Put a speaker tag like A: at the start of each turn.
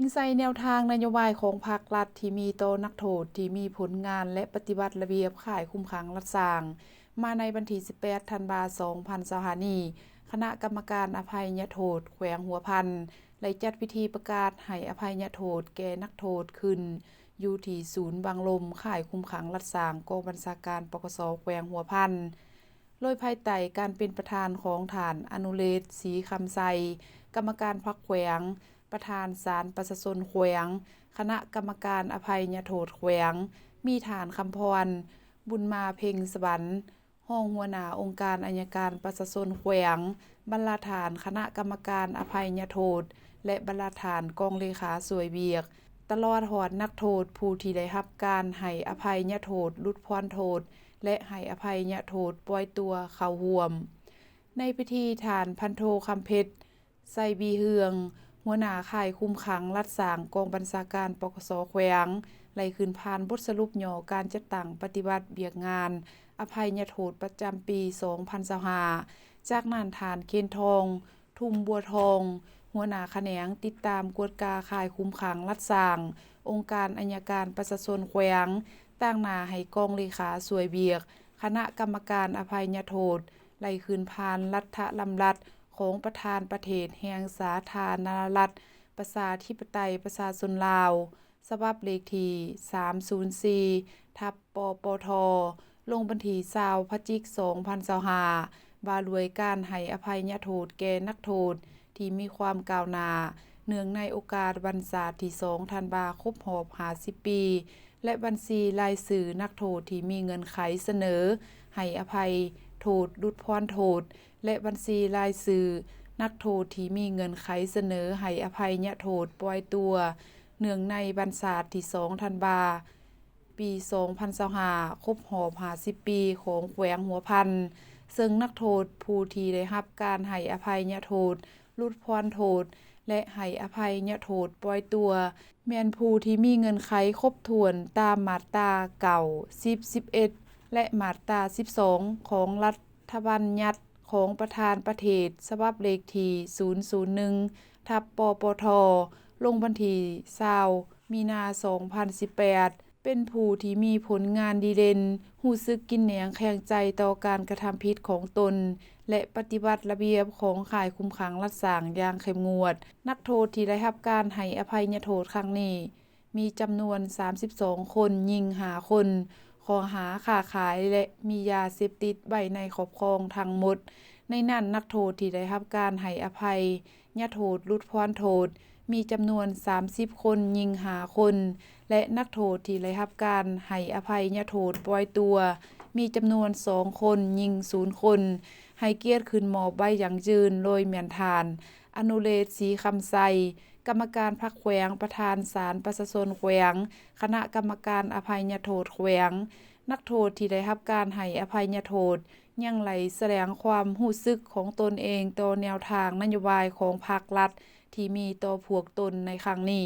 A: งใส่แนวทางนโยบายของภาครัฐที่มีต่อนักโทษที่มีผลงานและปฏิบัติระเบียบข่ายคุมขังรัฐสร้างมาในวันที่18ธันวาคม2025นี้คณะกรรมการอภัยโทษแขวงหัวพันได้จัดพิธีประกาศให้อภัยโทษแก่นักโทษขึ้นอยู่ที่ศูนย์บางลมข่ายคุมขังรัฐสร้างกองบัญชาการปกส.แขวงหัวพันโดยภายใต้การเป็นประธานของฐานอนุเรศศรีคำไซกรรมการพรรคแขวงประธานศาลประชาชนแขวงคณะกรรมการอภัยโทษแขวงมีฐานคำพรบุญมาเพ็งสวรรค์ห้องหัวหน้าองค์การอัยการประชาชนแขวงบรรณาฐานคณะกรรมการอภัยโทษและบรรณาฐานกองเลขาสวยเวียกตลอดหอดนักโทษผู้ที่ได้รับการให้อภัยโทษลดพรโทษและให้อภัยโทษปล่อยตัวเข้าร่วมในพิธีฐานพันโทคำเพชรไซบีเฮืองหัวหน้าข่ายคุมขังรัฐสร้างกองบัญชาการปกส.แขวงไล่ขึ้นผ่านบทสรุปย่อการจัดตั้งปฏิบัติเบียกงานอภัยโทษประจำปี2025จากนั้นฐานเคนทองทุ่มบัวทองหัวหน้าแขนงติดตามกวดกาข่ายคุมขังรัฐสร้างองค์การอัยการประชาชนแขวงตั้งหน้าให้กองเลขาสวยเบียกคณะกรรมการอภัยโทษไล่ขึ้นผ่านรัฐลำรัฐของประธานประเทศแห่งสาธารณรัฐประชาธิปไตยประชาชนลาวฉบับเลขที่304/ปปทลงบันที20พฤศจิกายน2025ว่าด้วยการให้อภัยโทษแก่นักโทษที่มีความก้าวหน้าเนื่องในโอกาสวันศาสตร์ที่2ธันวาคมครบรอบ50 ปีและบัญชีรายชื่อนักโทษที่มีเงื่อนไขเสนอให้อภัยโทษลดพรโทษและบัญชีรายชื่อนักโทษที่มีเงื่อนไขเสนอให้อภัยโทษปล่อยตัวเนื่องในวันศาสตร์ที่2ธันวาคมปี2025ครบรอบ50 ปีของแขวงหัวพันซึ่งนักโทษผู้ที่ได้รับการให้อภัยโทษลดพรโทษและให้อภัยโทษปล่อยตัวแม่นผู้ที่มีเงื่อนไขครบถ้วนตามมาตรา9 10 11และมาตรา12ของรัฐบัญญัติของประธานประเทศฉบับเลขที่001/ปปทลงวันที่20มีนาคม2018เป็นผู้ที่มีผลงานดีเด่นรู้สึกกินแหนงแข็งใจต่อการกระทำผิดของตนและปฏิบัติระเบียบของข่ายคุมขังรัฐสร้างอย่างเข้มงวดนักโทษที่ได้รับการให้อภัยโทษครั้งนี้มีจำนวน32คนหญิง5คนข้อหาค้าขายและมียาเสพติดไว้ในครอบครองทั้งหมดในนั้นนักโทษที่ได้รับการให้อภัยโทษลดพรโทษมีจำนวน30คนหญิง5คนและนักโทษที่ได้รับการให้อภัยโทษปล่อยตัวมีจำนวน2คนหญิง0คนให้เกียรติขึ้นมอบใบอย่างยืนโดยแม่นฐานอนุเรศศรีคำไซกรรมการพรรคแขวงประธานศาลประชาชนแขวงคณะกรรมการอภัยโทษแขวงนักโทษที่ได้รับการให้อภัยโทษยังไหลแสดงความรู้สึกของตนเองต่อแนวทางนโยบายของภาครัฐที่มีต่อพวกตนในครั้งนี้